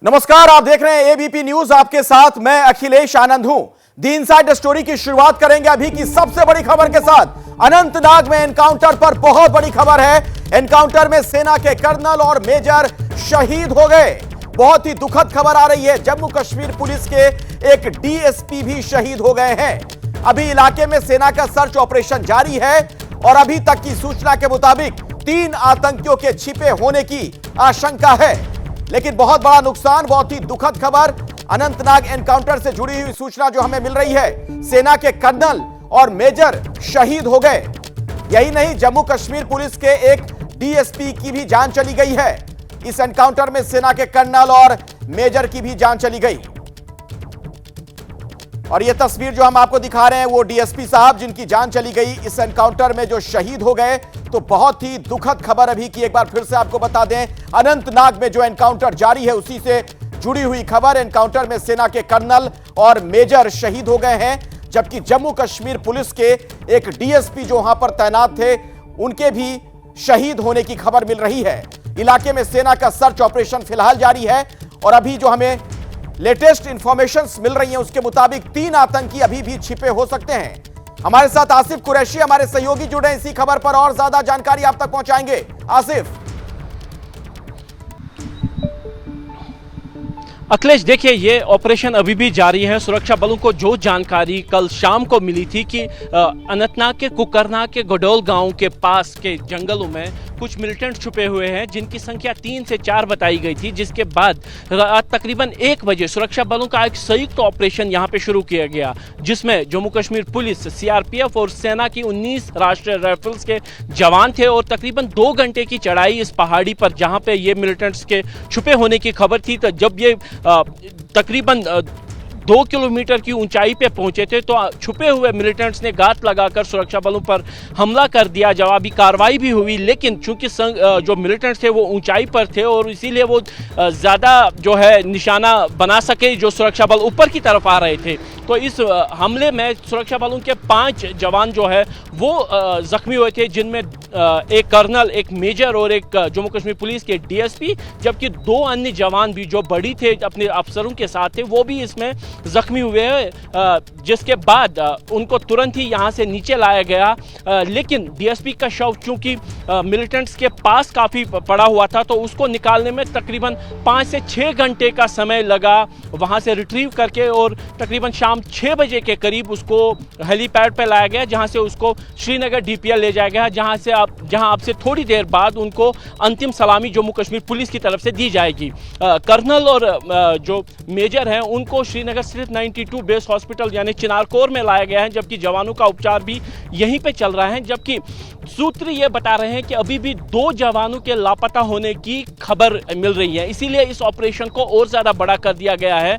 नमस्कार, आप देख रहे हैं एबीपी न्यूज। आपके साथ मैं अखिलेश आनंद हूं। दी इनसाइड स्टोरी की शुरुआत करेंगे अभी की सबसे बड़ी खबर के साथ। अनंतनाग में एनकाउंटर पर बहुत बड़ी खबर है। एनकाउंटर में सेना के कर्नल और मेजर शहीद हो गए। बहुत ही दुखद खबर आ रही है। जम्मू कश्मीर पुलिस के एक डीएसपी भी शहीद हो गए हैं। अभी इलाके में सेना का सर्च ऑपरेशन जारी है और अभी तक की सूचना के मुताबिक 3 आतंकियों के छिपे होने की आशंका है। लेकिन बहुत बड़ा नुकसान, बहुत ही दुखद खबर। अनंतनाग एनकाउंटर से जुड़ी हुई सूचना जो हमें मिल रही है, सेना के कर्नल और मेजर शहीद हो गए। यही नहीं, जम्मू कश्मीर पुलिस के एक डीएसपी की भी जान चली गई है। इस एनकाउंटर में सेना के कर्नल और मेजर की भी जान चली गई। और यह तस्वीर जो हम आपको दिखा रहे हैं वो डीएसपी साहब जिनकी जान चली गई इस एनकाउंटर में, जो शहीद हो गए। तो बहुत ही दुखद खबर अभी की एक बार फिर से आपको बता दें, अनंतनाग में जो एनकाउंटर जारी है उसी से जुड़ी हुई खबर। एनकाउंटर में सेना के कर्नल और मेजर शहीद हो गए हैं, जबकि जम्मू कश्मीर पुलिस के एक डीएसपी जो वहां पर तैनात थे उनके भी शहीद होने की खबर मिल रही है। इलाके में सेना का सर्च ऑपरेशन फिलहाल जारी है और अभी जो हमें लेटेस्ट इंफॉर्मेशंस मिल रही हैं उसके मुताबिक 3 आतंकी अभी भी छिपे हो सकते हैं। हमारे साथ आसिफ कुरैशी हमारे सहयोगी जुड़े हैं इसी खबर पर और ज्यादा जानकारी आप तक पहुंचाएंगे। आसिफ। अखिलेश, देखिए ये ऑपरेशन अभी भी जारी है। सुरक्षा बलों को जो जानकारी कल शाम को मिली थी कि अनंतनाग के कुकरनाग के गडोल गांव के पास के जंगलों में कुछ मिलिटेंट छुपे हुए हैं जिनकी संख्या 3 से 4 बताई गई थी, जिसके बाद तकरीबन 1 बजे सुरक्षा बलों का एक संयुक्त ऑपरेशन यहां पे शुरू किया गया, जिसमें जम्मू कश्मीर पुलिस, सीआरपीएफ और सेना की 19 राष्ट्रीय राइफल्स के जवान थे। और तकरीबन 2 घंटे की चढ़ाई इस पहाड़ी पर जहां पे ये मिलिटेंट्स के छुपे होने की खबर थी, तो जब ये तकरीबन 2 किलोमीटर की ऊंचाई पे पहुंचे थे तो छुपे हुए मिलिटेंट्स ने घात लगाकर सुरक्षा बलों पर हमला कर दिया। जवाबी कार्रवाई भी हुई, लेकिन चूंकि जो मिलिटेंट्स थे वो ऊंचाई पर थे और इसीलिए वो ज़्यादा जो है निशाना बना सके जो सुरक्षा बल ऊपर की तरफ आ रहे थे। तो इस हमले में सुरक्षा बलों के 5 जवान जो है वो जख्मी हुए थे, जिनमें एक कर्नल, एक मेजर और एक जम्मू कश्मीर पुलिस के डीएसपी, जबकि 2 अन्य जवान भी जो बड़ी थे अपने अफसरों के साथ थे वो भी इसमें जख्मी हुए हैं, जिसके बाद उनको तुरंत ही यहां से नीचे लाया गया। लेकिन डीएसपी का शव चूंकि मिलिटेंट्स के पास काफ़ी पड़ा हुआ था तो उसको निकालने में तकरीबन 5 से 6 घंटे का समय लगा वहां से रिट्रीव करके, और तकरीबन शाम 6 बजे के करीब उसको हेलीपैड पे लाया गया, जहां से उसको श्रीनगर डीपीएल ले जाया गया, जहां आपसे थोड़ी देर बाद उनको अंतिम सलामी जम्मू कश्मीर पुलिस की तरफ से दी जाएगी। कर्नल और जो मेजर हैं उनको श्रीनगर स्थित 92 बेस हॉस्पिटल यानी चिनारकोर में लाया गया है, जबकि जवानों का उपचार भी यहीं पे चल रहा है। जबकि सूत्र ये बता रहे हैं कि अभी भी 2 जवानों के लापता होने की खबर मिल रही है, इसीलिए इस ऑपरेशन को और ज्यादा बड़ा कर दिया गया है।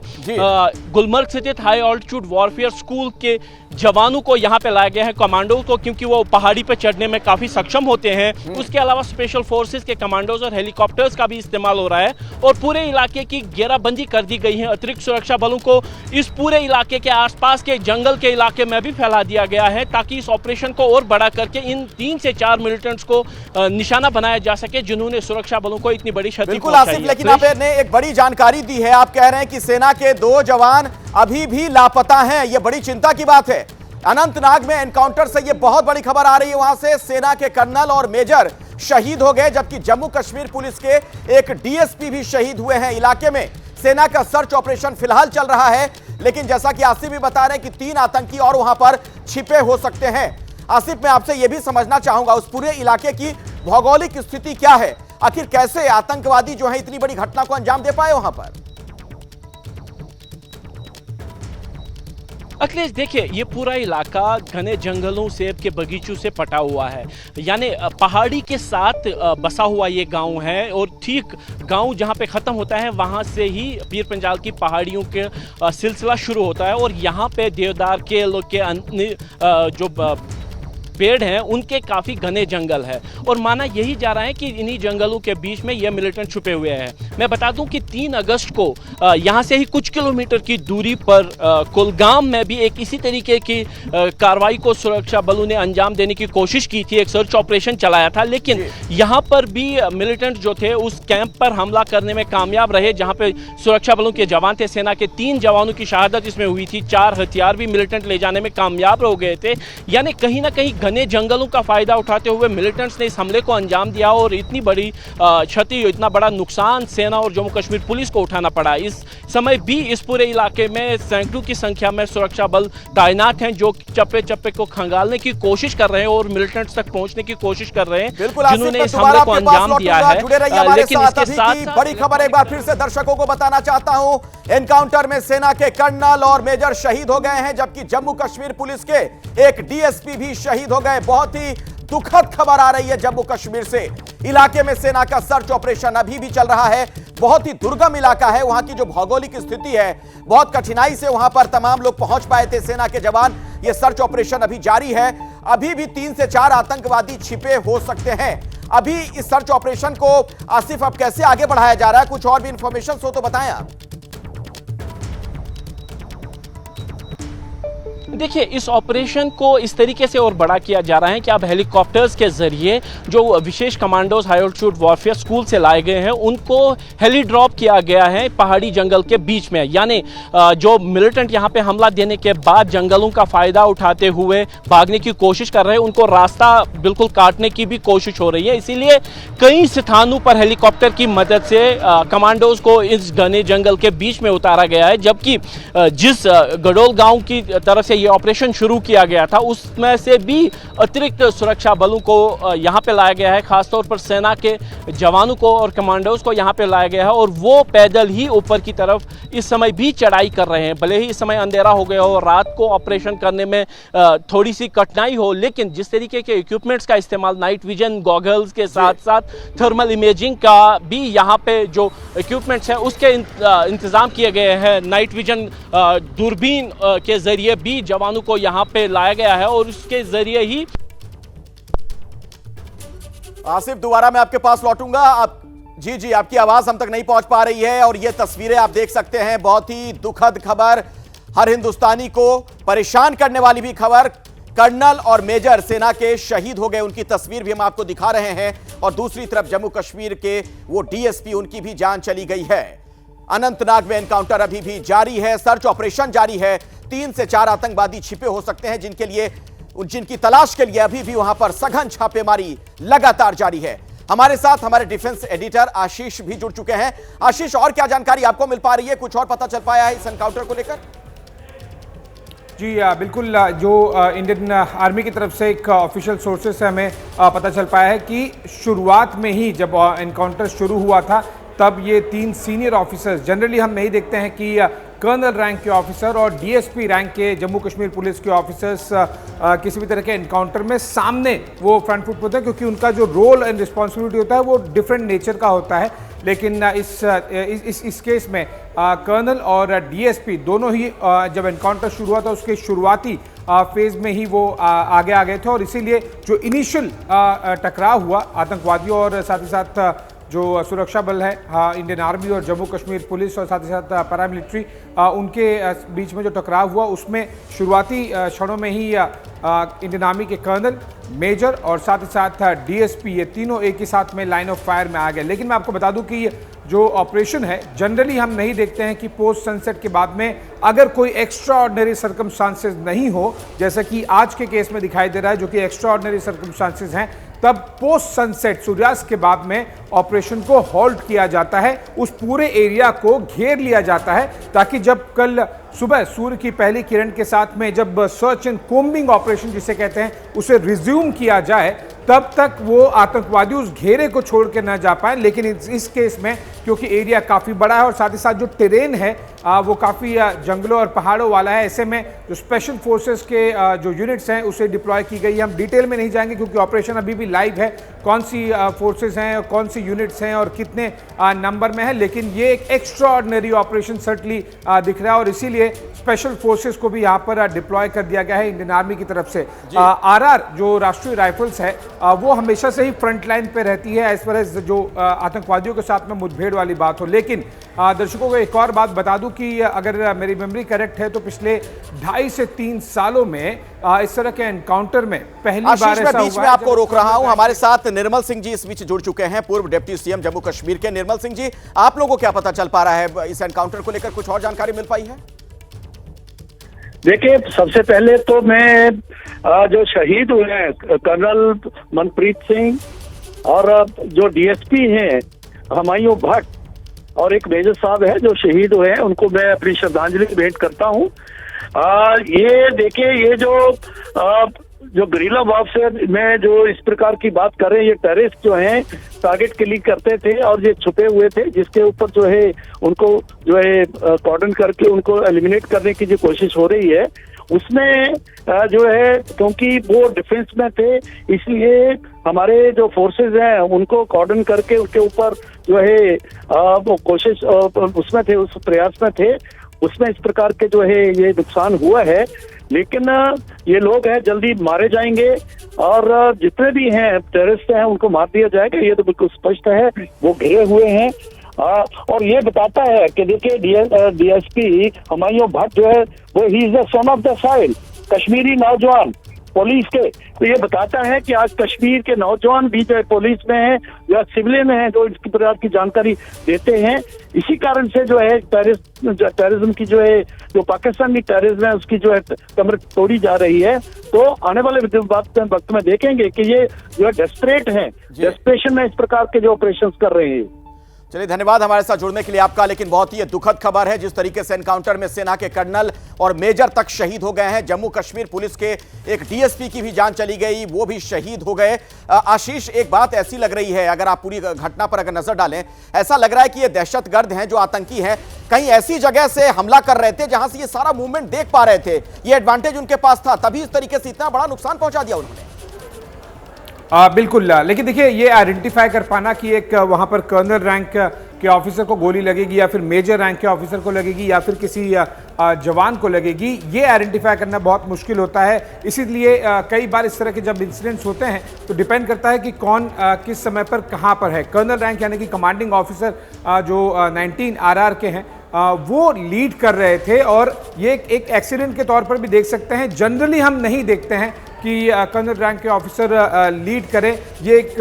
गुलमर्ग स्थित हाई ऑल्टीट्यूड वॉरफेयर स्कूल के जवानों को यहाँ पे लाया गया है, कमांडोज को, क्योंकि वो पहाड़ी पे चढ़ने में काफी सक्षम होते हैं। उसके अलावा स्पेशल फोर्सेस के कमांडोज और हेलीकॉप्टर्स का भी इस्तेमाल हो रहा है और पूरे इलाके की घेराबंदी कर दी गई है। अतिरिक्त सुरक्षा बलों को इस पूरे इलाके के आसपास के जंगल के इलाके में भी फैला दिया गया है, ताकि इस ऑपरेशन को और बड़ा करके इन 3 से 4 मिलिटेंट्स को निशाना बनाया जा सके जिन्होंने सुरक्षा बलों को इतनी बड़ी क्षति पहुंचाई है। लेकिन आपने एक बड़ी जानकारी दी है। आप कह रहे हैं कि सेना के 2 जवान अभी भी लापता हैं। यह बड़ी चिंता की बात है। अनंतनाग में एनकाउंटर से यह बहुत बड़ी खबर आ रही है। वहां से सेना के कर्नल और मेजर शहीद हो गए, जबकि जम्मू कश्मीर पुलिस के एक डीएसपी भी शहीद हुए हैं। इलाके में सेना का सर्च ऑपरेशन फिलहाल चल रहा है, लेकिन जैसा कि आसिफ भी बता रहे हैं कि 3 आतंकी और वहां पर छिपे हो सकते हैं। आसिफ, मैं आपसे यह भी समझना चाहूंगा उस पूरे इलाके की भौगोलिक स्थिति क्या है? आखिर कैसे आतंकवादी जो है इतनी बड़ी घटना को अंजाम दे पाए वहां पर? अखिलेश, देखिए ये पूरा इलाका घने जंगलों, सेब के बगीचों से पटा हुआ है, यानी पहाड़ी के साथ बसा हुआ ये गांव है। और ठीक गांव जहां पे ख़त्म होता है वहां से ही पीर पंजाल की पहाड़ियों के सिलसिला शुरू होता है। और यहाँ पे देवदार के अन्य जो पेड़ हैं उनके काफ़ी घने जंगल है और माना यही जा रहा है कि इन्हीं जंगलों के बीच में ये मिलिटेंट छुपे हुए हैं। मैं बता दूं कि 3 अगस्त को यहाँ से ही कुछ किलोमीटर की दूरी पर कुलगाम में भी एक इसी तरीके की कार्रवाई को सुरक्षा बलों ने अंजाम देने की कोशिश की थी, एक सर्च ऑपरेशन चलाया था, लेकिन यहाँ पर भी मिलिटेंट जो थे उस कैंप पर हमला करने में कामयाब रहे, जहाँ पे सुरक्षा बलों के जवान थे। सेना के 3 जवानों की शहादत इसमें हुई थी, 4 हथियार भी मिलिटेंट ले जाने में कामयाब हो गए थे। यानी कहीं ना कहीं घने जंगलों का फायदा उठाते हुए मिलिटेंट्स ने इस हमले को अंजाम दिया और इतनी बड़ी क्षति, इतना बड़ा नुकसान सेना और जम्मू कश्मीर पुलिस को उठाना पड़ा। इस समय भी इस पूरे इलाके में सैकड़ों की संख्या में सुरक्षा बल तैनात हैं जो चप्पे चप्पे को खंगालने की कोशिश कर रहे हैं और मिलिटेंट्स तक पहुंचने की कोशिश कर रहे हैं, जिन्होंने इस हमले को अंजाम दिया है। लेकिन इसके साथ बड़ी खबर एक बार फिर से दर्शकों को बताना चाहता हूं, एनकाउंटर में सेना के कर्नल और मेजर शहीद हो गए हैं, जबकि जम्मू कश्मीर पुलिस के एक डीएसपी भी शहीद हो गए। बहुत ही दुखद खबर आ रही है जम्मू कश्मीर से। इलाके में सेना का सर्च ऑपरेशन अभी भी चल रहा है। बहुत ही दुर्गम इलाका है, वहां की जो भौगोलिक स्थिति है, बहुत कठिनाई से वहां पर तमाम लोग पहुंच पाए थे सेना के जवान। यह सर्च ऑपरेशन अभी जारी है। अभी भी 3 से 4 आतंकवादी छिपे हो सकते हैं। अभी इस सर्च ऑपरेशन को आसिफ अब कैसे आगे बढ़ाया जा रहा है, कुछ और भी इंफॉर्मेशन हो तो बताएं आप। देखिए, इस ऑपरेशन को इस तरीके से और बड़ा किया जा रहा है कि अब हेलीकॉप्टर्स के जरिए जो विशेष commandos high altitude warfare school से लाए गए हैं उनको हेली ड्रॉप किया गया है पहाड़ी जंगल के बीच में। यानी जो मिलिटेंट यहाँ पे हमला देने के बाद जंगलों का फायदा उठाते हुए भागने की कोशिश कर रहे हैं, उनको रास्ता बिल्कुल काटने की भी कोशिश हो रही है। इसीलिए कई स्थानों पर हेलीकॉप्टर की मदद से कमांडोज को इस घने जंगल के बीच में उतारा गया है, जबकि जिस गडोल गांव की तरफ से ऑपरेशन शुरू किया गया था उसमें से भी अतिरिक्त सुरक्षा बलों को यहां पे लाया गया है। खासतौर पर सेना के जवानों को और कमांडोज को यहां पे लाया गया है और वो पैदल ही ऊपर की तरफ इस समय भी चढ़ाई कर रहे हैं। भले ही इस समय अंधेरा हो गया हो, रात को ऑपरेशन करने में थोड़ी सी कठिनाई हो, लेकिन जिस तरीके के इक्विपमेंट्स का इस्तेमाल, नाइट विजन गॉगल्स के साथ साथ थर्मल इमेजिंग का भी यहाँ पे जो इक्विपमेंट्स है उसके इंतजाम किए गए हैं। नाइट विजन दूरबीन के जरिए भी जवानों को यहां पे लाया गया है और उसके जरिए ही। आसिफ, दोबारा मैं आपके पास लौटूंगा। आप जी आपकी आवाज हम तक नहीं पहुंच पा रही है और ये तस्वीरें आप देख सकते हैं। बहुत ही दुखद खबर, हर हिंदुस्तानी को परेशान करने वाली भी खबर। कर्नल और मेजर सेना के शहीद हो गए, उनकी तस्वीर भी हम आपको दिखा रहे हैं। और दूसरी तरफ जम्मू कश्मीर के वो डीएसपी, उनकी भी जान चली गई है। अनंतनाग में एनकाउंटर अभी भी जारी है, सर्च ऑपरेशन जारी है। 3 से 4 आतंकवादी छिपे हो सकते हैं जिनकी तलाश के लिए अभी भी वहां पर सघन छापेमारी लगातार जारी है। हमारे साथ हमारे डिफेंस एडिटर आशीष भी जुड़ चुके हैं। आशीष, और क्या जानकारी आपको मिल पा रही है, कुछ और पता चल पाया है इस एनकाउंटर को लेकर? जी बिल्कुल, जो इंडियन आर्मी की तरफ से एक ऑफिशियल सोर्सेस से हमें पता चल पाया है कि शुरुआत में ही जब एनकाउंटर शुरू हुआ था तब ये 3 सीनियर ऑफिसर्स, जनरली हम नहीं देखते हैं कि कर्नल रैंक के ऑफिसर और डीएसपी रैंक के जम्मू कश्मीर पुलिस के ऑफिसर्स किसी भी तरह के एनकाउंटर में सामने वो फ्रंट फुट होते हैं, क्योंकि उनका जो रोल एंड रिस्पॉन्सिबिलिटी होता है वो डिफरेंट नेचर का होता है। लेकिन इस केस में कर्नल और डीएसपी दोनों ही जब एनकाउंटर शुरू हुआ था उसके शुरुआती फेज में ही वो आगे आ गए थे और इसीलिए जो इनिशियल टकराव हुआ आतंकवादियों और साथ ही साथ जो सुरक्षा बल है, इंडियन आर्मी और जम्मू कश्मीर पुलिस और साथ ही साथ पैरामिलिट्री, उनके बीच में जो टकराव हुआ उसमें शुरुआती क्षणों में ही इंडियन आर्मी के कर्नल, मेजर और साथ ही साथ डीएसपी, ये तीनों एक ही साथ में लाइन ऑफ फायर में आ गए। लेकिन मैं आपको बता दूं कि जो ऑपरेशन है जनरली हम नहीं देखते हैं कि पोस्ट सनसेट के बाद में अगर कोई एक्स्ट्रा ऑर्डिनरी सर्कमस्टांसेस नहीं हो, जैसा कि आज के केस में दिखाई दे रहा है, जो कि एक्स्ट्रा ऑर्डिनरी सर्कमस्टांसेस हैं, तब पोस्ट सनसेट सूर्यास्त के बाद में ऑपरेशन को होल्ड किया जाता है, उस पूरे एरिया को घेर लिया जाता है, ताकि जब कल सुबह सूर्य की पहली किरण के साथ में जब सर्च एंड कोम्बिंग ऑपरेशन जिसे कहते हैं उसे रिज्यूम किया जाए, तब तक वो आतंकवादी उस घेरे को छोड़ के ना जा पाए। लेकिन इस केस में क्योंकि एरिया काफ़ी बड़ा है और साथ ही साथ जो टेरेन है वो काफ़ी जंगलों और पहाड़ों वाला है। ऐसे में जो स्पेशल फोर्सेस के जो यूनिट्स हैं उसे डिप्लॉय की गई है। हम डिटेल में नहीं जाएंगे क्योंकि ऑपरेशन अभी भी लाइव है, कौन सी फोर्सेस हैं और कौन सी यूनिट्स हैं और कितने नंबर में है, लेकिन ये एक एक्स्ट्राऑर्डिनरी ऑपरेशन सर्टनली दिख रहा है और इसीलिए स्पेशल फोर्सेस को भी यहाँ पर डिप्लॉय कर दिया गया है इंडियन आर्मी की तरफ से। आरआर जो राष्ट्रीय राइफल्स है वो हमेशा से ही फ्रंट लाइन पे रहती है एज पर एज जो आतंकवादियों के साथ में मुठभेड़ वाली बात हो। लेकिन दर्शकों को एक और बात बता दूं कि अगर मेरी मेमोरी करेक्ट है तो पिछले 2.5 से 3 सालों में इस तरह के एनकाउंटर में पहली बार ऐसा हुआ। बीच में आपको रोक रहा हूं, हमारे साथ निर्मल सिंह जी इस बीच जुड़ चुके हैं, पूर्व डिप्टी सीएम जम्मू कश्मीर के। निर्मल सिंह जी, आप लोगों को क्या पता चल पा रहा है इस एनकाउंटर को लेकर, कुछ और जानकारी मिल पाई है? देखिए, सबसे पहले तो मैं जो शहीद हुए हैं कर्नल मनप्रीत सिंह और जो डीएसपी हैं हुमायूं भट्ट और एक मेजर साहब है जो शहीद हुए हैं, उनको मैं अपनी श्रद्धांजलि भेंट करता हूं। ये देखिए, ये जो गरिल्ला वारफेयर में जो इस प्रकार की बात कर रहे हैं, ये टेररिस्ट जो हैं टारगेट क्लिक करते थे और ये छुपे हुए थे, जिसके ऊपर जो है उनको जो है कॉर्डन करके उनको एलिमिनेट करने की जो कोशिश हो रही है, उसमें जो है क्योंकि वो डिफेंस में थे, इसलिए हमारे जो फोर्सेस हैं उनको कॉर्डन करके उनके ऊपर जो है वो कोशिश उसमें थे, उस प्रयास में थे, उसमें इस प्रकार के जो है ये नुकसान हुआ है। लेकिन ये लोग हैं जल्दी मारे जाएंगे और जितने भी हैं टेररिस्ट हैं उनको मार दिया जाएगा, ये तो बिल्कुल स्पष्ट है। वो घिरे हुए हैं और ये बताता है कि देखिए डीएसपी हुमायूं भट्ट जो है वो ही is the son of the soil, Kashmiri नौजवान पुलिस के, तो ये बताता है कि आज कश्मीर के नौजवान भी जो है पुलिस में हैं या सिविलियन हैं जो इसकी प्रकार की जानकारी देते हैं। इसी कारण से जो है टेररिज्म की जो है जो पाकिस्तानी टेररिज्म है उसकी जो है कमर तोड़ी जा रही है। तो आने वाले वक्त में देखेंगे कि ये जो है डेस्परेट हैं, डेस्परेशन में इस प्रकार के जो ऑपरेशन कर रहे हैं। चलिए, धन्यवाद हमारे साथ जुड़ने के लिए आपका। लेकिन बहुत ही दुखद खबर है, जिस तरीके से एनकाउंटर में सेना के कर्नल और मेजर तक शहीद हो गए हैं। जम्मू कश्मीर पुलिस के एक डीएसपी की भी जान चली गई, वो भी शहीद हो गए। आशीष, एक बात ऐसी लग रही है, अगर आप पूरी घटना पर अगर नजर डालें, ऐसा लग रहा है कि ये दहशतगर्द हैं, जो आतंकी हैं, कहीं ऐसी जगह से हमला कर रहे थे जहां से ये सारा मूवमेंट देख पा रहे थे, ये एडवांटेज उनके पास था, तभी इस तरीके से इतना बड़ा नुकसान पहुंचा दिया उन्होंने। बिल्कुल, लेकिन देखिए ये आइडेंटिफाई कर पाना कि एक वहां पर कर्नल रैंक के ऑफिसर को गोली लगेगी या फिर मेजर रैंक के ऑफिसर को लगेगी या फिर किसी जवान को लगेगी, ये आइडेंटिफाई करना बहुत मुश्किल होता है। इसीलिए कई बार इस तरह के जब इंसिडेंट्स होते हैं तो डिपेंड करता है कि कौन किस समय पर कहां पर है। कर्नल रैंक यानी कि कमांडिंग ऑफिसर जो 19 आरआर के हैं वो लीड कर रहे थे और ये एक एक्सीडेंट के तौर पर भी देख सकते हैं। जनरली हम नहीं देखते हैं कि कर्नल रैंक के ऑफिसर लीड करें। ये एक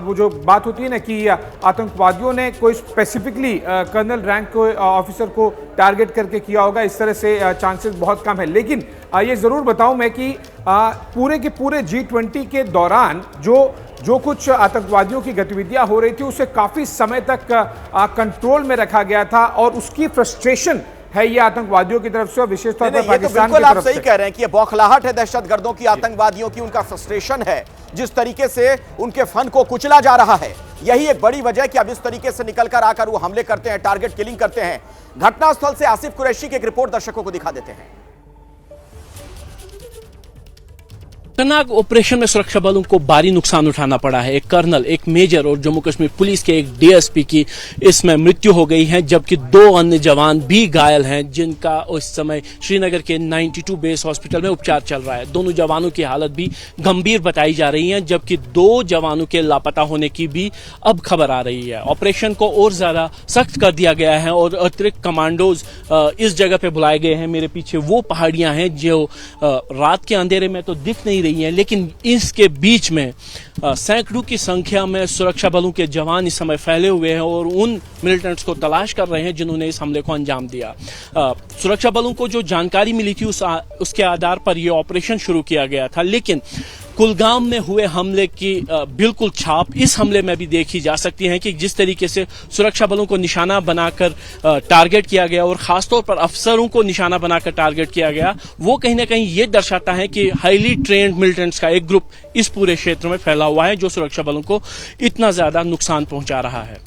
वो जो बात होती है ना कि आतंकवादियों ने कोई स्पेसिफिकली कर्नल रैंक को ऑफिसर को टारगेट करके किया होगा, इस तरह से चांसेस बहुत कम है। लेकिन ये ज़रूर बताऊं मैं कि पूरे के पूरे G20 के दौरान जो कुछ आतंकवादियों की गतिविधियां हो रही थी उसे काफ़ी समय तक कंट्रोल में रखा गया था और उसकी फ्रस्ट्रेशन है ये आतंकवादियों की तरफ से, विशेष तौर पर पाकिस्तान की तरफ से। आप सही कह रहे हैं कि ये बौखलाहट है दहशतगर्दों की, आतंकवादियों की, उनका फ्रस्ट्रेशन है, जिस तरीके से उनके फन को कुचला जा रहा है। यही एक बड़ी वजह है कि अब इस तरीके से निकलकर आकर वो हमले करते हैं, टारगेट किलिंग करते हैं। घटनास्थल से आसिफ कुरैशी की एक रिपोर्ट दर्शकों को दिखा देते हैं। खतरनाक ऑपरेशन में सुरक्षा बलों को भारी नुकसान उठाना पड़ा है। एक कर्नल, एक मेजर और जम्मू कश्मीर पुलिस के एक डीएसपी की इसमें मृत्यु हो गई है, जबकि 2 अन्य जवान भी घायल हैं, जिनका उस समय श्रीनगर के 92 बेस हॉस्पिटल में उपचार चल रहा है। दोनों जवानों की हालत भी गंभीर बताई जा रही है, जबकि 2 जवानों के लापता होने की भी अब खबर आ रही है। ऑपरेशन को और ज्यादा सख्त कर दिया गया है और अतिरिक्त कमांडोज इस जगह पे बुलाए गए हैं। मेरे पीछे वो पहाड़ियां हैं जो रात के अंधेरे में तो दिख नहीं रही है, लेकिन इसके बीच में सैकड़ों की संख्या में सुरक्षा बलों के जवान इस समय फैले हुए हैं और उन मिलिटेंट्स को तलाश कर रहे हैं जिन्होंने इस हमले को अंजाम दिया। सुरक्षा बलों को जो जानकारी मिली थी उसके आधार पर यह ऑपरेशन शुरू किया गया था, लेकिन कुलगाम में हुए हमले की बिल्कुल छाप इस हमले में भी देखी जा सकती है कि जिस तरीके से सुरक्षा बलों को निशाना बनाकर टारगेट किया गया और खासतौर पर अफसरों को निशाना बनाकर टारगेट किया गया, वो कहीं ना कहीं ये दर्शाता है कि हाईली ट्रेन्ड मिलिटेंट्स का एक ग्रुप इस पूरे क्षेत्र में फैला हुआ है जो सुरक्षा बलों को इतना ज्यादा नुकसान पहुंचा रहा है।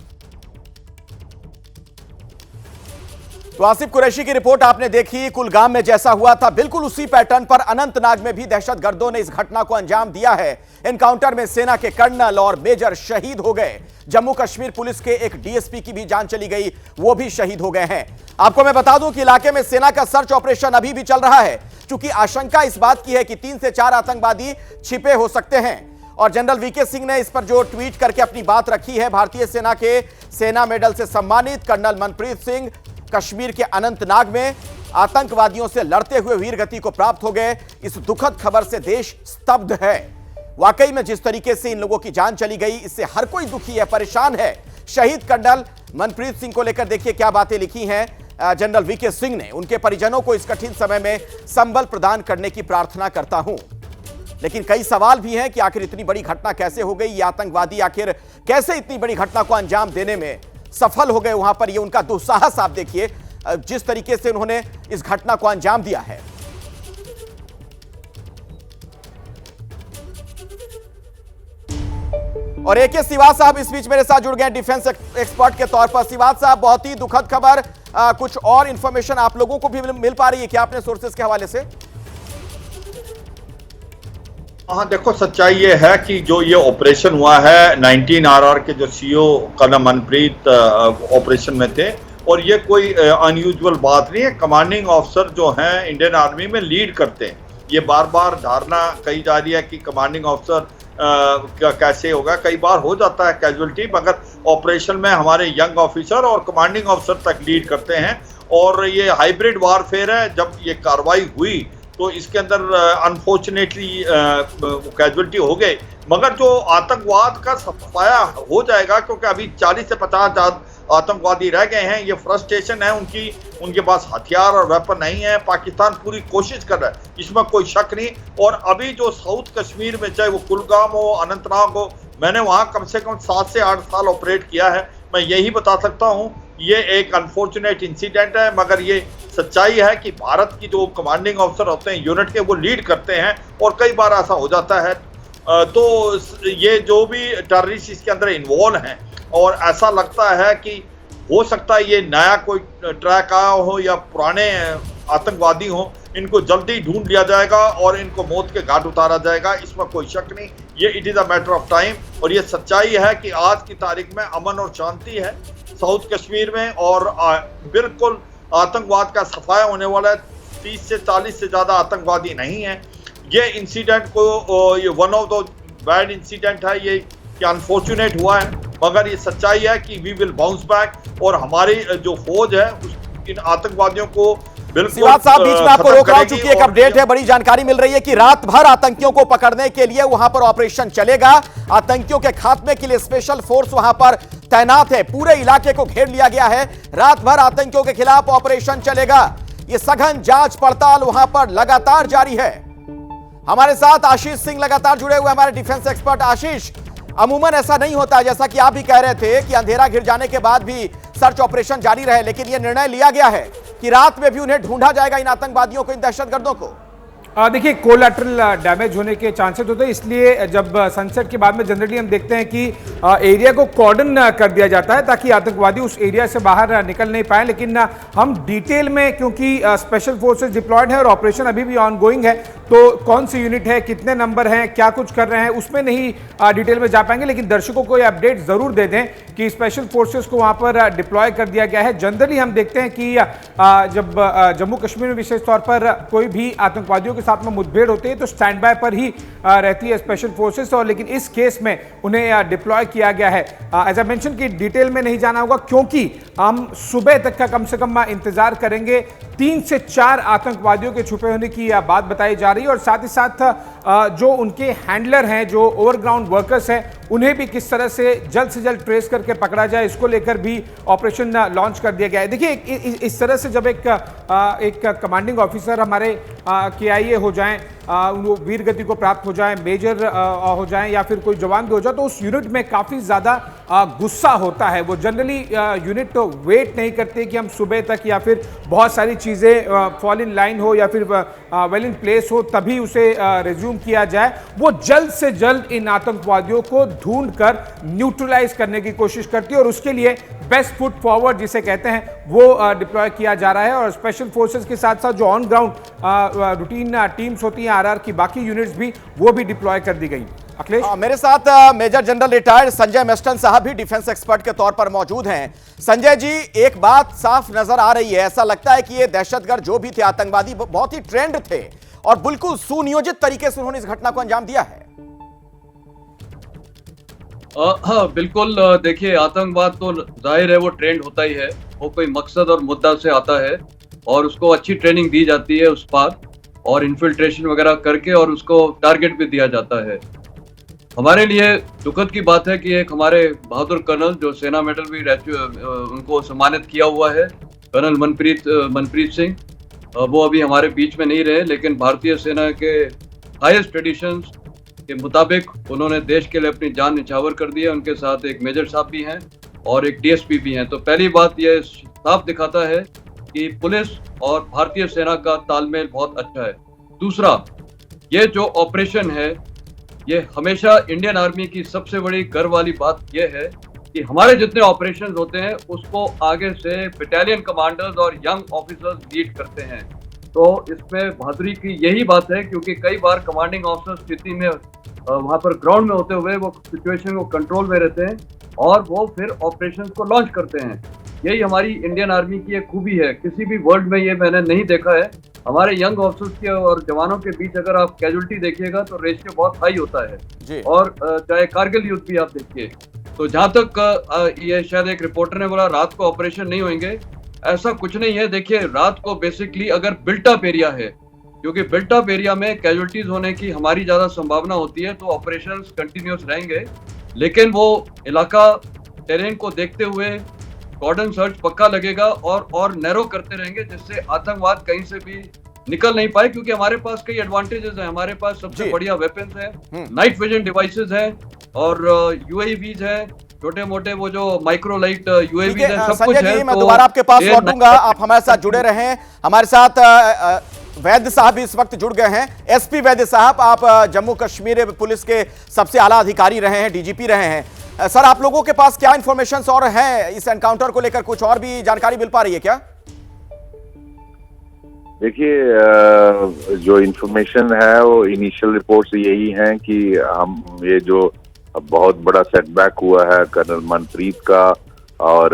तो आसिफ कुरैशी की रिपोर्ट आपने देखी। कुलगाम में जैसा हुआ था बिल्कुल उसी पैटर्न पर अनंतनाग में भी दहशतगर्दों ने इस घटना को अंजाम दिया है। एनकाउंटर में सेना के कर्नल और मेजर शहीद हो गए। जम्मू कश्मीर पुलिस के एक डीएसपी की भी जान चली गई, वो भी शहीद हो गए हैं। आपको मैं बता दूं कि इलाके में सेना का सर्च ऑपरेशन अभी भी चल रहा है, क्योंकि आशंका इस बात की है कि 3 से 4 आतंकवादी छिपे हो सकते हैं। और जनरल वीके सिंह ने इस पर जो ट्वीट करके अपनी बात रखी है, भारतीय सेना के सेना मेडल से सम्मानित कर्नल मनप्रीत सिंह कश्मीर के अनंतनाग में आतंकवादियों से लड़ते हुए वीरगति को प्राप्त हो गए। इस दुखद खबर से देश स्तब्ध है। वाकई में जिस तरीके से इन लोगों की जान चली गई, इससे हर कोई दुखी है, परेशान है। शहीद कर्नल मनप्रीत सिंह को लेकर देखिए क्या बातें लिखी हैं जनरल वीके सिंह ने। उनके परिजनों को इस कठिन समय में संबल प्रदान करने की प्रार्थना करता हूं। लेकिन कई सवाल भी हैं कि आखिर इतनी बड़ी घटना कैसे हो गई, ये आतंकवादी आखिर कैसे इतनी बड़ी घटना को अंजाम देने में सफल हो गए। वहां पर ये उनका दुस्साहस आप देखिए, जिस तरीके से उन्होंने इस घटना को अंजाम दिया है। और एके सिवाज साहब इस बीच मेरे साथ जुड़ गए डिफेंस एक्सपर्ट के तौर पर। सिवाज साहब, बहुत ही दुखद खबर, कुछ और इंफॉर्मेशन आप लोगों को भी मिल पा रही है क्या अपने सोर्सेज के हवाले से? हाँ, देखो सच्चाई ये है कि जो ये ऑपरेशन हुआ है 19RR के जो सीईओ कर्नल मनप्रीत ऑपरेशन में थे, और ये कोई अनयूजुअल बात नहीं है। कमांडिंग ऑफिसर जो हैं इंडियन आर्मी में लीड करते हैं। ये बार बार धारणा कही जा रही है कि कमांडिंग ऑफिसर कैसे होगा, कई बार हो जाता है कैजुअलिटी, मगर ऑपरेशन में हमारे यंग ऑफिसर और कमांडिंग ऑफिसर तक लीड करते हैं। और ये हाइब्रिड वारफेयर है। जब ये कार्रवाई हुई तो इसके अंदर अनफॉर्चुनेटली कैजुअलिटी हो गए, मगर जो आतंकवाद का सफाया हो जाएगा, क्योंकि अभी 40 से 50 आतंकवादी रह गए हैं। ये फ्रस्ट्रेशन है उनके पास हथियार और वेपन नहीं है। पाकिस्तान पूरी कोशिश कर रहा है, इसमें कोई शक नहीं। और अभी जो साउथ कश्मीर में, चाहे वो कुलगाम हो, अनंतनाग हो, मैंने वहाँ कम से कम 7 से 8 साल ऑपरेट किया है। मैं यही बता सकता हूँ, ये एक अनफॉर्चुनेट इंसिडेंट है, मगर ये सच्चाई है कि भारत की जो कमांडिंग ऑफिसर होते हैं यूनिट के, वो लीड करते हैं और कई बार ऐसा हो जाता है। तो ये जो भी टेररिस्ट इसके अंदर इन्वॉल्व हैं, और ऐसा लगता है कि हो सकता है ये नया कोई ट्रैक आया हो या पुराने आतंकवादी हो, इनको जल्दी ढूंढ लिया जाएगा और इनको मौत के घाट उतारा जाएगा, इसमें कोई शक नहीं। ये it is a matter of time. और ये सच्चाई है कि आज की तारीख में अमन और शांति है साउथ कश्मीर में, और बिल्कुल आतंकवाद का सफाया होने वाला है। 30 से 40 से ज़्यादा आतंकवादी नहीं है। ये इंसिडेंट को, ये one of the bad incident है, ये कि अनफॉर्चुनेट हुआ है, मगर ये सच्चाई है कि वी विल बाउंस बैक। और हमारी जो फौज है इन आतंकवादियों को बिल्कुल। सिवाज साहब, बीच में आपको रोक रहा हूं, चूंकि एक अपडेट है, बड़ी जानकारी मिल रही है कि रात भर आतंकियों को पकड़ने के लिए वहां पर ऑपरेशन चलेगा। आतंकियों के खात्मे के लिए स्पेशल फोर्स वहां पर तैनात है। पूरे इलाके को घेर लिया गया है। रात भर आतंकियों के खिलाफ ऑपरेशन चलेगा। ये सघन जांच पड़ताल वहां पर लगातार जारी है। हमारे साथ आशीष सिंह लगातार जुड़े हुए, हमारे डिफेंस एक्सपर्ट। आशीष, अमूमन ऐसा नहीं होता, जैसा कि आप भी कह रहे थे कि अंधेरा घिर जाने के बाद भी सर्च ऑपरेशन जारी रहे, लेकिन यह निर्णय लिया गया है कि रात में भी उन्हें ढूंढा जाएगा, इन आतंकवादियों को, इन दहशतगर्दों को। देखिए, कोलैटरल डैमेज होने के चांसेस होते हैं, इसलिए जब सनसेट के बाद में जनरली हम देखते हैं कि एरिया को कॉर्डन कर दिया जाता है ताकि आतंकवादी उस एरिया से बाहर निकल नहीं पाए। लेकिन हम डिटेल में, क्योंकि स्पेशल फोर्सेस डिप्लॉयड है और ऑपरेशन अभी भी ऑनगोइंग है, तो कौन सी यूनिट है, कितने नंबर हैं, क्या कुछ कर रहे हैं, उसमें नहीं डिटेल में जा पाएंगे। लेकिन दर्शकों को ये अपडेट जरूर दे दें कि स्पेशल फोर्सेस को वहां पर डिप्लॉय कर दिया गया है। जनरली हम देखते हैं कि जब जम्मू कश्मीर में विशेष तौर पर कोई भी आतंकवादियों के साथ में मुठभेड़ होती है तो स्टैंड बाय पर ही रहती है स्पेशल फोर्सेस, और लेकिन इस केस में उन्हें डिप्लॉय किया गया है। एज आई मेंशन कि डिटेल में नहीं जाना होगा, क्योंकि हम सुबह तक का कम से कम इंतजार करेंगे। 3 से 4 आतंकवादियों के छुपे होने की बात बताई जा रही है, और साथ ही साथ जो उनके हैंडलर हैं, जो ओवरग्राउंड वर्कर्स हैं, उन्हें भी किस तरह से जल्द ट्रेस करके पकड़ा जाए, इसको लेकर भी ऑपरेशन लॉन्च कर दिया गया है। देखिए, इस तरह से जब एक कमांडिंग ऑफिसर हमारे KIA हो जाएं, वो वीर गति को प्राप्त हो जाएं, मेजर हो जाएं, या फिर कोई जवान भी हो जाए, तो उस यूनिट में काफ़ी ज़्यादा गुस्सा होता है। वो जनरली यूनिट तो वेट नहीं करते कि हम सुबह तक या फिर बहुत सारी चीज़ें फॉल इन लाइन हो या फिर वेल इन प्लेस हो तभी उसे रिज्यूम किया जाए। वो जल्द से जल्द इन आतंकवादियों को ढूंढकर न्यूट्रलाइज करने की कोशिश करती है और उसके लिए बेस्ट फुट फॉरवर्ड जिसे कहते हैं वो डिप्लॉय किया जा रहा है। और स्पेशल फोर्सेस के साथ साथ जो ऑन ग्राउंड रूटीन टीम्स होती हैं आरआर की बाकी यूनिट्स भी वो भी डिप्लॉय कर दी गई। अखिलेश, मेरे साथ major general retired Sanjay Meston साहब भी डिफेंस एक्सपर्ट के तौर पर मौजूद हैं। संजय जी, एक बात साफ नजर आ रही है, ऐसा लगता है कि ये दहशतगर्द जो भी थे, आतंकवादी बहुत ही ट्रेंड थे और बिल्कुल सुनियोजित तरीके से उन्होंने इस घटना को अंजाम दिया है। हाँ बिल्कुल, देखिए आतंकवाद तो जाहिर है वो ट्रेंड होता ही है, वो कोई मकसद और मुद्दा से आता है और उसको अच्छी ट्रेनिंग दी जाती है उस पर और इन्फिल्ट्रेशन वगैरह करके और उसको टारगेट भी दिया जाता है। हमारे लिए दुखद की बात है कि एक हमारे बहादुर कर्नल जो सेना मेडल भी उनको सम्मानित किया हुआ है, कर्नल मनप्रीत सिंह, वो अभी हमारे बीच में नहीं रहे, लेकिन भारतीय सेना के हाईएस्ट ट्रेडिशंस के मुताबिक उन्होंने देश के लिए अपनी जान निछावर कर दी है। उनके साथ एक मेजर साहब भी हैं और एक डीएसपी भी हैं। तो पहली बात यह साफ दिखाता है कि पुलिस और भारतीय सेना का तालमेल बहुत अच्छा है। दूसरा, ये जो ऑपरेशन है ये हमेशा इंडियन आर्मी की सबसे बड़ी गर्व वाली बात यह है कि हमारे जितने ऑपरेशंस होते हैं उसको आगे से बटालियन कमांडर्स और यंग ऑफिसर्स लीड करते हैं। तो इसमें बहादुरी की यही बात है, क्योंकि कई बार कमांडिंग ऑफिसर स्थिति में वहां पर ग्राउंड में होते हुए वो सिचुएशन को कंट्रोल में रहते हैं और वो फिर ऑपरेशंस को लॉन्च करते हैं। यही हमारी इंडियन आर्मी की एक खूबी है, किसी भी वर्ल्ड में ये मैंने नहीं देखा है। हमारे यंग ऑफिसर्स के और जवानों के बीच अगर आप कैजुअलिटी देखिएगा तो रेशियो बहुत हाई होता है। और चाहे कारगिल युद्ध भी आप देखिए, तो जहां तक ये शायद एक रिपोर्टर ने बोला रात को ऑपरेशन नहीं होंगे, ऐसा कुछ नहीं है। देखिए रात को बेसिकली अगर बिल्ट अप एरिया है, क्योंकि बिल्ट अप एरिया में कैजुअलिटीज होने की हमारी ज्यादा संभावना होती है, तो ऑपरेशंस कंटिन्यूस रहेंगे। लेकिन वो इलाका टेरेन को देखते हुए कॉर्डन सर्च पक्का लगेगा और नैरो करते रहेंगे, जिससे आतंकवाद कहीं से भी निकल नहीं पाए, क्योंकि हमारे पास कई एडवांटेजेस हैं। हमारे पास सबसे बढ़िया वेपन्स हैं, नाइट विजन डिवाइसेस हैं और यूएवीज हैं, छोटे मोटे वो जो माइक्रो लाइट यूएवीज हैं, सब कुछ है। मैं दोबारा आपके पास लौटूंगा, आप हमारे साथ जुड़े रहें। हमारे साथ वैद्य साहब इस वक्त जुड़ गए हैं। एसपी वैद्य साहब, आप जम्मू कश्मीर पुलिस के सबसे आला अधिकारी रहे हैं, डीजीपी रहे हैं। सर, आप लोगों के पास क्या इंफॉर्मेशन और है इस एनकाउंटर को लेकर? कुछ और भी जानकारी मिल पा रही है क्या? देखिए, जो इंफॉर्मेशन है वो इनिशियल रिपोर्ट्स यही हैं कि हम ये जो बहुत बड़ा सेटबैक हुआ है कर्नल मनप्रीत का और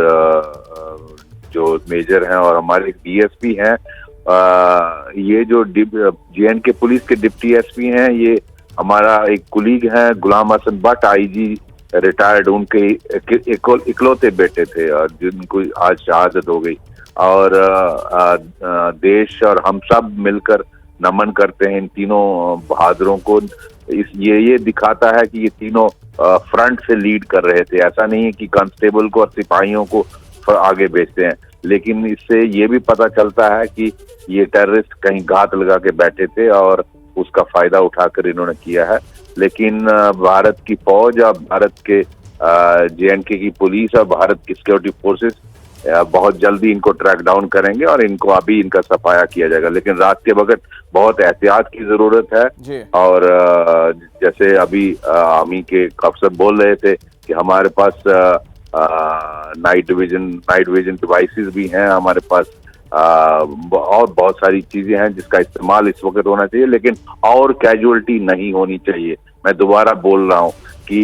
जो मेजर हैं और हमारे डीएसपी हैं, ये जो जे.एंड.के पुलिस के डिप्टी एसपी हैं, ये हमारा एक कुलीग हैं गुलाम हसन भट्ट, आईजी रिटायर्ड, उनके इकलौते बेटे थे और जिनको आज शहादत हो गई। और देश और हम सब मिलकर नमन करते हैं इन तीनों बहादुरों को। ये दिखाता है कि ये तीनों फ्रंट से लीड कर रहे थे। ऐसा नहीं है कि कांस्टेबल को और सिपाहियों को आगे भेजते हैं, लेकिन इससे ये भी पता चलता है कि ये टेररिस्ट कहीं घात लगा के बैठे थे और उसका फायदा उठाकर इन्होंने किया है। लेकिन भारत की फौज और भारत के जे.एंड.के की पुलिस और भारत की सिक्योरिटी फोर्सेस बहुत जल्दी इनको ट्रैक डाउन करेंगे और इनको अभी इनका सफाया किया जाएगा। लेकिन रात के वक्त बहुत एहतियात की जरूरत है। और जैसे अभी आर्मी के अफसर बोल रहे थे कि हमारे पास नाइट विजन डिवाइसेस भी हैं, हमारे पास और बहुत सारी चीजें हैं जिसका इस्तेमाल इस वक्त होना चाहिए, लेकिन और कैजुअलिटी नहीं होनी चाहिए। मैं दोबारा बोल रहा हूँ कि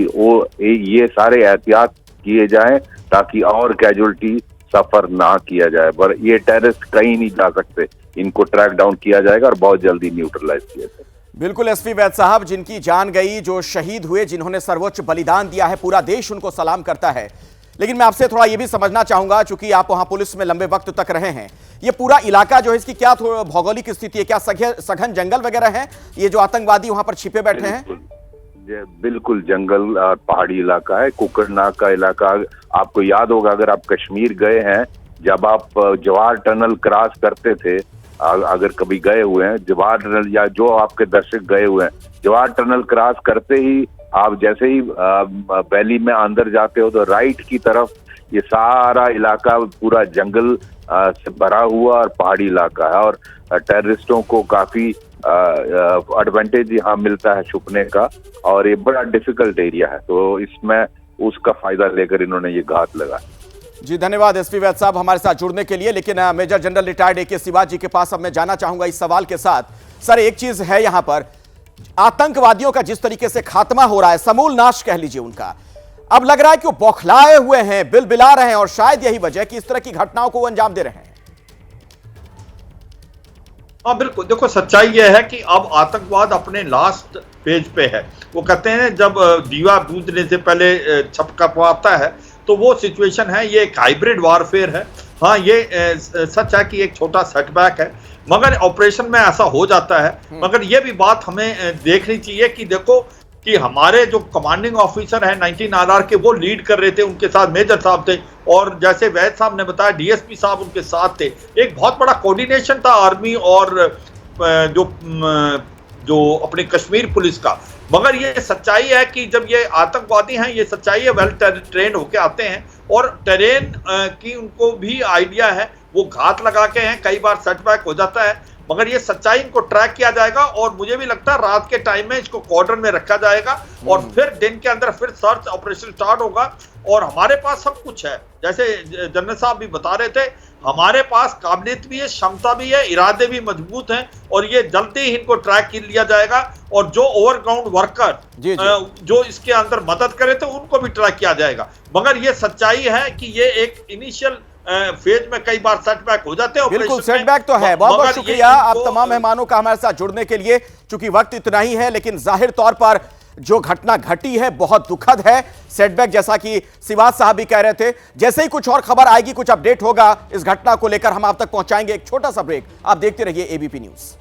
ये सारे एहतियात किए जाएं ताकि और कैजुअलिटी सफर ना किया जाए। पर ये टेररिस्ट कहीं नहीं जा सकते, इनको ट्रैक डाउन किया जाएगा और बहुत जल्दी न्यूट्रलाइज किया जाएगा। बिल्कुल एसपी वैद्य साहब, जिनकी जान गई, जो शहीद हुए, जिन्होंने सर्वोच्च बलिदान दिया है, पूरा देश उनको सलाम करता है। लेकिन मैं आपसे थोड़ा ये भी समझना चाहूंगा, चूंकि आप वहां पुलिस में लंबे वक्त तक रहे हैं, ये पूरा इलाका जो है इसकी क्या भौगोलिक स्थिति है? क्या सघन जंगल वगैरह है ये जो आतंकवादी वहां पर छिपे बैठे हैं? बिल्कुल जंगल और पहाड़ी इलाका है, कुकरनाग का इलाका। आपको याद होगा अगर आप कश्मीर गए हैं, जब आप जवाहर टनल क्रॉस करते थे, अगर कभी गए हुए हैं जवाहर टनल, या जो आपके दर्शक गए हुए हैं, जवाहर टनल क्रॉस करते ही आप जैसे ही वैली में अंदर जाते हो तो राइट की तरफ ये सारा इलाका पूरा जंगल से भरा हुआ और पहाड़ी इलाका है, और टेररिस्टों को काफी एडवांटेज यहाँ मिलता है छुपने का, और ये बड़ा डिफिकल्ट एरिया है, तो इसमें उसका फायदा लेकर इन्होंने ये घात लगाया। जी धन्यवाद एसपी वैद साहब हमारे साथ जुड़ने के लिए। लेकिन major general retired AK Shivaji के पास अब मैं जाना चाहूंगा इस सवाल के साथ। सर, एक चीज है यहां पर, आतंकवादियों का जिस तरीके से खात्मा हो रहा है, समूल नाश कह लीजिए उनका, अब लग रहा है कि वो बौखलाए हुए हैं, बिलबिला रहे हैं, और शायद यही वजह कि इस तरह की घटनाओं को वो अंजाम दे रहे हैं। हाँ बिल्कुल, देखो सच्चाई यह है कि अब आतंकवाद अपने लास्ट पेज पे है। वो कहते हैं जब दीवा बूझने से पहले छपका पाता है, तो वो सिचुएशन है। ये एक हाइब्रिड वारफेयर है। हाँ, ये सच है कि एक छोटा सेटबैक है, मगर ऑपरेशन में ऐसा हो जाता है। मगर ये भी बात हमें देखनी चाहिए कि देखो कि हमारे जो कमांडिंग ऑफिसर हैं 19 RR के, वो लीड कर रहे थे, उनके साथ मेजर साहब थे, और जैसे वैद साहब ने बताया DSP साहब उनके साथ थे। एक बहुत बड़ा कोऑर्डिनेशन था आर्मी और जो अपने कश्मीर पुलिस का। मगर ये सच्चाई है कि जब ये आतंकवादी हैं, ये सच्चाई है, वेल ट्रेंड होके आते हैं, और टेरेन की उनको भी आइडिया है, वो घात लगा के हैं, कई बार सेटबैक हो जाता है। मगर ये सच्चाई इनको ट्रैक किया जाएगा, और मुझे भी लगता है रात के टाइम में इसको क्वार्टर में रखा जाएगा, और फिर दिन के अंदर फिर सर्च ऑपरेशन स्टार्ट होगा। और हमारे पास सब कुछ है, जैसे जनरल साहब भी बता रहे थे, हमारे पास काबिलियत भी है, क्षमता भी है, इरादे भी मजबूत हैं, और ये जल्दी ही इनको ट्रैक कर लिया जाएगा। और जो ओवरग्राउंड वर्कर जो इसके अंदर मदद करे, तो उनको भी ट्रैक किया जाएगा। मगर ये सच्चाई है कि ये एक इनिशियल फेज में कई बार सेटबैक हो जाते हैं। बिल्कुल सेटबैक तो है। बहुत बहुत शुक्रिया आप तमाम मेहमानों का हमारे साथ जुड़ने के लिए। चूंकि वक्त इतना ही है, लेकिन जाहिर तौर पर जो घटना घटी है बहुत दुखद है, सेटबैक, जैसा कि शिवाज साहब भी कह रहे थे। जैसे ही कुछ और खबर आएगी, कुछ अपडेट होगा इस घटना को लेकर, हम आप तक पहुंचाएंगे। एक छोटा सा ब्रेक, आप देखते रहिए ABP न्यूज।